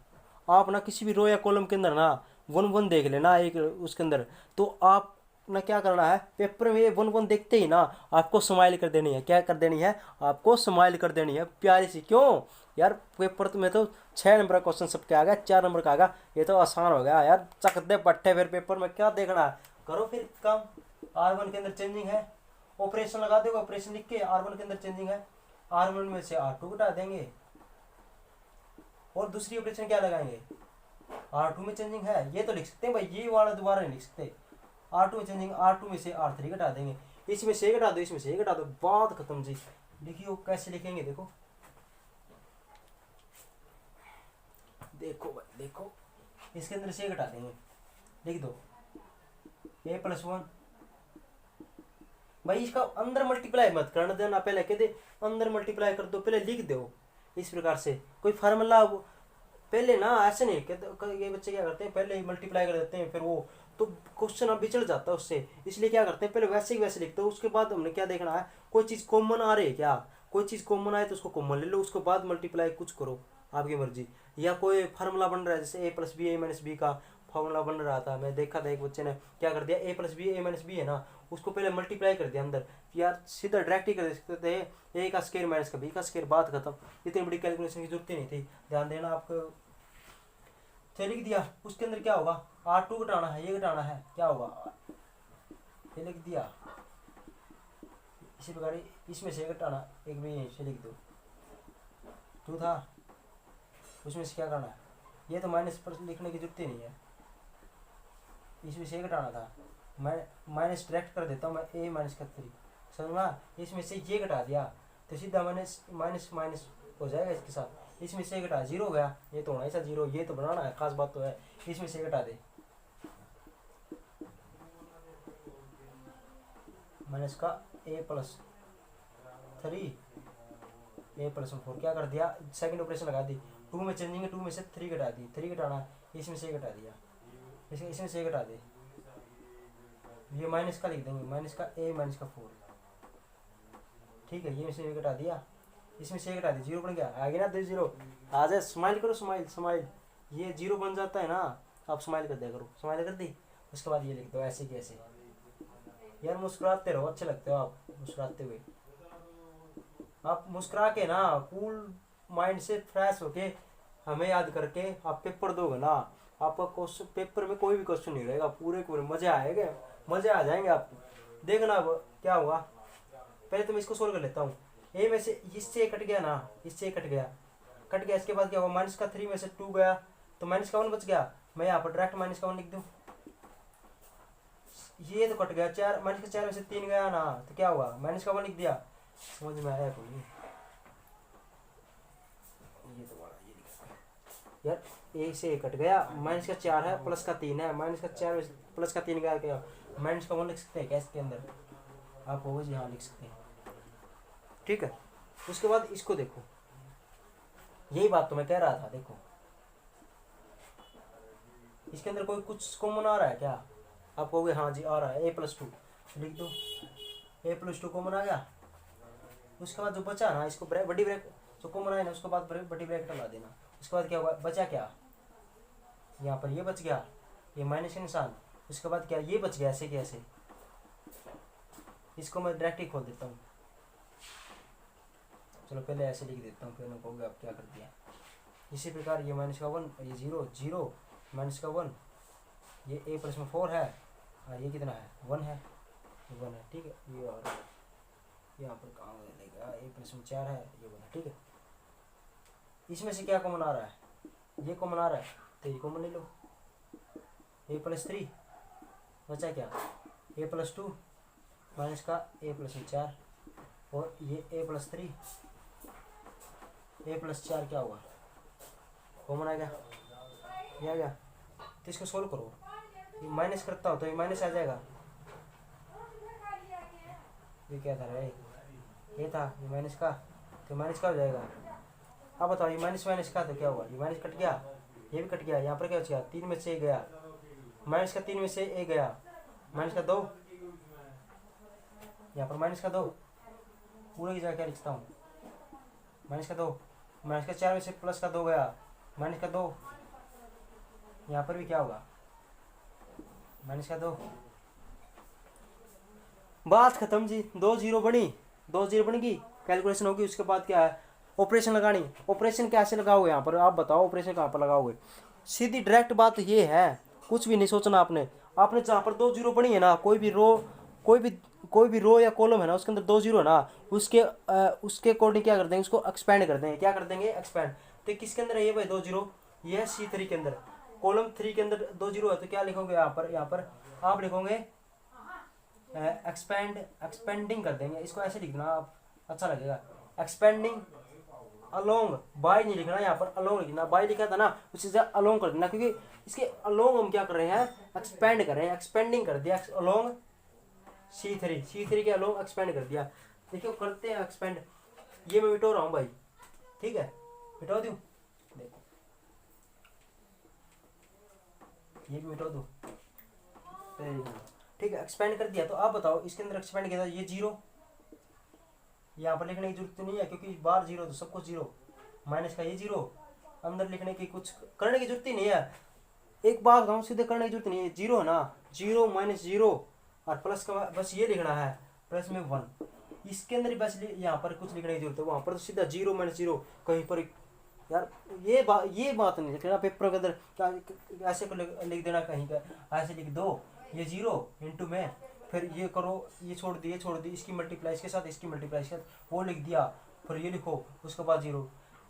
Speaker 1: आप ना किसी भी रो या कॉलम के अंदर ना 1 1 देख लेना एक उसके अंदर, तो आप ना क्या करना है, पेपर में 1 1 देखते ही ना आपको स्माइल कर देनी है। क्या कर देनी है, आपको स्माइल कर देनी है प्यारी सी। क्यों यार, पेपर में तो 6 नंबर का क्वेश्चन सबके आ गया, 4 नंबर का आ गया, ये तो आसान हो गया यार, चक दे पट्टे। फिर पेपर में क्या देखना है, करो फिर काम। R1 के अंदर चेंजिंग है, ऑपरेशन लगा दो, ऑपरेशन लिख के R1 के अंदर चेंजिंग है, R1 में से R2 घटा देंगे, और दूसरी ऑपरेशन क्या लगाएंगे, R2 में चेंजिंग है, ये तो लिख सकते हैं भाई, ये वाला दोबारा नहीं लिख सकते। R2 में चेंजिंग, R2 में से R3 घटा देंगे, इसमें से घटा दो, इसमें से घटा दो, बात खत्म जी। लिखियो कैसे लिखेंगे, देखो देखो भाई देखो, इसके अंदर से घटा देंगे, लिख दो A+1। भाई इसका अंदर मल्टीप्लाई मत करना देना, पहले कहते अंदर मल्टीप्लाई कर दो, पहले लिख दो इस प्रकार से। कोई फार्मूला पहले ना ऐसे नहीं कहते, ये बच्चे क्या करते हैं पहले ही मल्टीप्लाई कर देते हैं, फिर वो तो क्वेश्चन अब बिछड़ जाता है उससे। इसलिए क्या करते हैं पहले वैसे ही वैसे लिखते हो, उसके बाद हमने क्या देखना है, कोई चीज़ कॉमन आ रही है क्या, कोई चीज़ कॉमन आए तो उसको कॉमन ले लो, उसके बाद मल्टीप्लाई कुछ करो आपकी मर्जी। या कोई फार्मूला बन रहा है, जैसे A+B A-B का फार्मूला बन रहा था, मैं देखा था एक बच्चे ने क्या कर दिया, A+B A-B है ना, उसको पहले मल्टीप्लाई कर दिया अंदर, यार सीधा डायरेक्ट ही कर सकते थे, A का स्क्वायर माइनस का B का स्क्वायर, बात खत्म। इतनी बड़ी कैलकुलेशन की जरूरत ही नहीं थी, ध्यान देना आपको। तो लिख दिया, उसके अंदर क्या होगा, R2 घटाना है, ये घटाना है, क्या होगा, ये लिख दिया। इसी प्रकार इसमें से घटाना, एक भी यहीं से लिख दो, 2 था, उसमें से क्या करना है, ये तो माइनस पर लिखने की जरूरत ही नहीं है, इसमें से घटाना था, मैं माइनस डायरेक्ट कर देता हूँ मैं, A-3 समझना। इसमें से ये घटा दिया तो सीधा माइनस माइनस माइनस हो जाएगा इसके साथ, इसमें से घटा, जीरो हो गया, ये तो होना ऐसा जीरो, ये तो बनाना है, खास बात तो है। इसमें से घटा दे, माइनस का A+3 A+4 क्या कर दिया, सेकंड ऑपरेशन लगा दी, 2 में चेंजिंग है, 2 में से 3 घटा दी, 3 घटाना, इसमें से घटा दिया, इसमें से घटा दे, ये माइनस का लिख देंगे, माइनस का A-4, ठीक है, ये से घटा दिया, इसमें से घटा दी, जीरो बन गया, आ गया ना 2 0। आ जाए, स्माइल करो, स्माइल स्माइल, ये जीरो बन जाता है ना, आप स्माइल कर दिया करो, स्माइल कर दी। उसके बाद ये लिख दो ऐसे कैसे, यार मुस्कुराते रहो, अच्छे लगते हो आप मुस्कुराते हुए, आप मुस्कुरा के ना कूल माइंड से फ्रेश होके हमें याद करके आप पेपर दोगे ना, आपका क्वेश्चन पेपर में कोई भी क्वेश्चन नहीं रहेगा, पूरे पूरे मजे आएंगे, मजे आ जाएंगे आपको। देखना अब क्या हुआ, पहले तो मैं इसको सोल्व कर लेता हूँ। ए में से इससे कट गया ना, इससे कट गया, इसके बाद क्या हुआ, माइनस का 3 में से 2 गया तो माइनस का 1 बच गया, मैं यहाँ पर डायरेक्ट माइनस का 1 लिख दूँ, ये तो कट गया, 4 माइनस का 4 में से 3 गया ना, तो क्या हुआ, माइनस का 1 लिख दिया, समझ में आया कोई, ये तो बड़ा, ये लिखा यार, ए से कट गया, माइनस का 4 है, प्लस का 3 है, माइनस का 4 में प्लस का 3 गया, क्या माइनस का 1 लिख सकते हैं क्या इसके अंदर, आप होगा जी हाँ लिख सकते हैं, ठीक है। उसके बाद इसको देखो, यही बात तो मैं कह रहा था। देखो इसके अंदर कोई कुछ कॉमन आ रहा है क्या? आप कहोगे हाँ जी आ रहा है, a+2 लिख दो, a+2 कॉमन आ गया। उसके बाद जो बचा ना, इसको बड़ी ब्रैकेट जो कॉमन आया ना उसके बाद बड़ी ब्रैकेट लगा देना। उसके बाद क्या हुआ, बचा क्या, यहाँ पर ये बच गया, ये माइनस का निशान। उसके बाद क्या, ये बच गया ऐसे के ऐसे। इसको मैं डायरेक्ट ही खोल देता हूँ। चलो पहले ऐसे लिख देता हूँ, फिर मैं कहूँगा आप क्या कर दिया। इसी प्रकार ये -1, ये 0 0 -1, ये a+4 है और ये कितना है 1 है, 1 है। ठीक है, ये और यहाँ पर कहाँ लेगा, a+4 है, ये 1 है। ठीक है, इसमें से क्या कॉमन आ रहा है, ये कॉमन आ रहा है तो ये कॉमन ले लो। a+3 बचा क्या, a+2 माइनस का a+4 और ये a+3 a+4 क्या होगा, कॉमन आ गया, ये आ गया। तो इसको सोल्व करो, ये माइनस करता हो तो ये माइनस आ जाएगा। ये क्या था रे, ये था ये माइनस का, तो माइनस का हो जाएगा। अब बताओ ये माइनस माइनस का तो क्या हुआ, ये माइनस कट गया, ये भी कट गया। यहाँ पर क्या बच गया, 3 में से 1 गया, माइनस का 3 में से 1 गया, माइनस का 2, यहाँ पर माइनस का 2, पूरे की जगह क्या लिखता हूँ, माइनस का 2, माइनस का 4 में से प्लस का 2 गया, माइनस का 2, यहाँ पर भी क्या होगा, माइनस का 2। बात खत्म जी, 2 0 बनी, 2 0 बन गई, कैलकुलेशन होगी। उसके बाद क्या है, ऑपरेशन लगानी। ऑपरेशन कैसे लगाओगे यहाँ पर, आप बताओ ऑपरेशन कहाँ पर लगाओगे। सीधी डायरेक्ट बात ये है, कुछ भी नहीं सोचना आपने। आपने जहाँ पर 2 0 बनी है ना, कोई भी रो या कॉलम है ना, उसके अंदर 2 0 है ना, उसके अकॉर्डिंग क्या कर देंगे, उसको एक्सपेंड कर देंगे। क्या कर देंगे, एक्सपेंड। तो किसके अंदर है ये भाई 2 0, ये है C3 के अंदर, कॉलम 3 के अंदर 2 0 है। तो क्या लिखोगे यहाँ पर आप लिखोगे एक्सपेंडिंग कर देंगे। इसको ऐसे लिखना आप, अच्छा लगेगा, एक्सपेंडिंग अलोंग, बाय नहीं लिखना यहाँ पर, अलोंग लिखना। बाय लिखा था ना, उसी से अलोंग कर देना, क्योंकि इसके अलोंग हम क्या कर रहे हैं, एक्सपेंड कर रहे हैं। एक्सपेंडिंग कर दिया अलोंग C3 के अलोंग एक्सपेंड कर दिया। देखियो करते हैं एक्सपेंड, ये मैं मिटो रहा हूँ भाई, ठीक है, मिटा दूँ, देखो ये भी मिटा दूँ, ठीक है, एक्सपेंड कर दिया। तो आप बताओ इसके अंदर एक्सपेंड किया था, ये 0 यहाँ पर लिखने की जरूरत नहीं है, क्योंकि बाहर 0 तो सब कुछ 0, माइनस का ये 0, अंदर लिखने की कुछ करने की जरूरत ही नहीं है। एक बात गाँव सीधे करने की जरूरत नहीं है, 0 है ना, 0 -0 और प्लस का बस ये लिखना है, प्लस में 1। इसके अंदर बस यहाँ पर कुछ लिखने की जरूरत है, वहाँ पर तो सीधा 0 -0 कहीं पर। यार ये बात नहीं लिखना पेपर के अंदर, क्या ऐसे को लिख देना कहीं का, ऐसे लिख दो ये 0 इंटू में, फिर ये करो, ये छोड़ दी, इसकी मल्टीप्लाई इसके साथ, इसकी मल्टीप्लाई इसके साथ, वो लिख दिया, फिर ये लिखो, उसके बाद 0।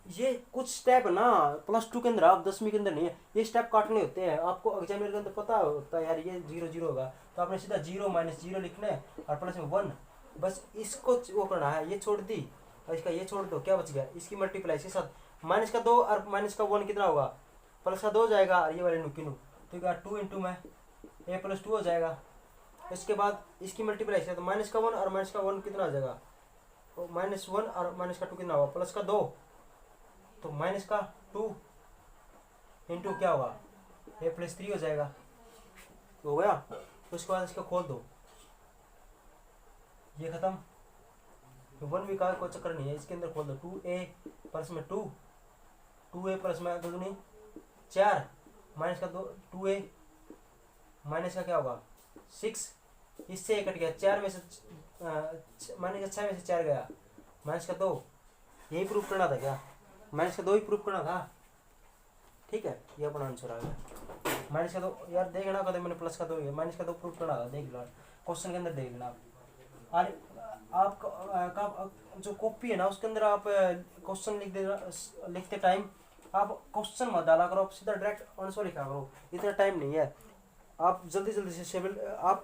Speaker 1: ये कुछ स्टेप ना +2 के अंदर, आप 10वीं के अंदर नहीं है, ये स्टेप काटने होते हैं। आपको एग्जामिनर के अंदर पता होता है यार ये 0 0 होगा, तो आपने सीधा 0 -0 लिखना है और प्लस में 1, बस इसको वो करना है। ये छोड़ दी और इसका ये छोड़ दो, क्या बच गया, इसकी मल्टीप्लाई इसके साथ, माइनस का 2 और माइनस का 1 कितना होगा, प्लस का 2 हो जाएगा और ये वाले नुकी तो क्या 2 इंटू में a+2 हो जाएगा। इसके बाद इसकी मल्टीप्लाई इसके, तो माइनस का 1 और माइनस का 1 कितना आ जाएगा, तो -1 और माइनस का 2 कितना होगा, प्लस का 2, तो माइनस का 2 इंटू क्या होगा, a+3 हो जाएगा। हो गया। उसके बाद इसको खोल दो, ये खत्म, तो 1 भी का कोई चक्कर नहीं है, इसके अंदर खोल दो, 2a प्लस में 2, 2a प्लस में 2 दूनी 4, माइनस का 2a माइनस का क्या होगा 6, इससे कट गया, 4 में से माइनस का 6 में से 4 गया, माइनस का 2, यही प्रूफ करना था क्या, माइनस का 2 ही प्रूफ करना था। ठीक है, ये अपना आंसर आ गया। माइनस का 2 यार देख लेना, कदम मैंने प्लस का 2 माइनस का 2 प्रूफ करना था, देख लो क्वेश्चन के अंदर, देख लेना आप। आपका जो कॉपी है ना उसके अंदर आप क्वेश्चन लिखते टाइम आप क्वेश्चन मत डाला करो, आप सीधा डायरेक्ट आंसर लिखा करो, इतना टाइम नहीं है। आप जल्दी से आप